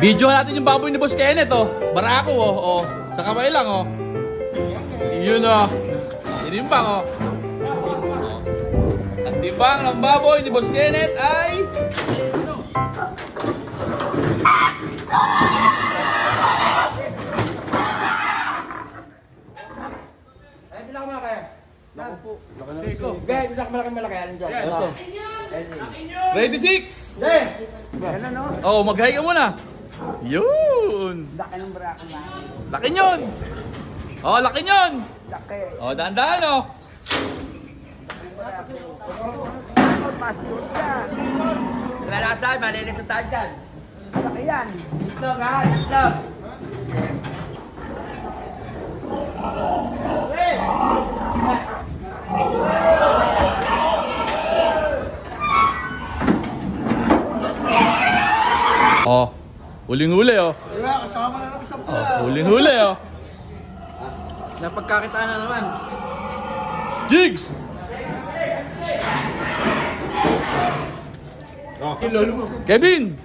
Video natin yung baboy ni Boss Kenneth, oh. Barako, oh. Oh. Sa kamay lang, oh. Yun, oh. Tinimbang, oh. Ang timbang ng baboy ni Boss Kenneth ay... Ay, bilang mo na kaya? Naku po. Laki na Iko. Gaya, bilang malaki yan dyan. Ito. Ready, 6? Yan ano? Oh, mag-hi ka muna. Yun. Laki ng brako na. Laki nyon. Oh, laki nyon. Laki. Oh, daan-daan, oh. Pastor ka. Kalalasan, malinis sa tayo dyan. Laki yan. Itlog ha, itlog. Oh, huling-huli, oh. Wala, kasama na namin sa Oh, huling-huli, oh. Napagkakitaan na naman. Jigs! Kevin!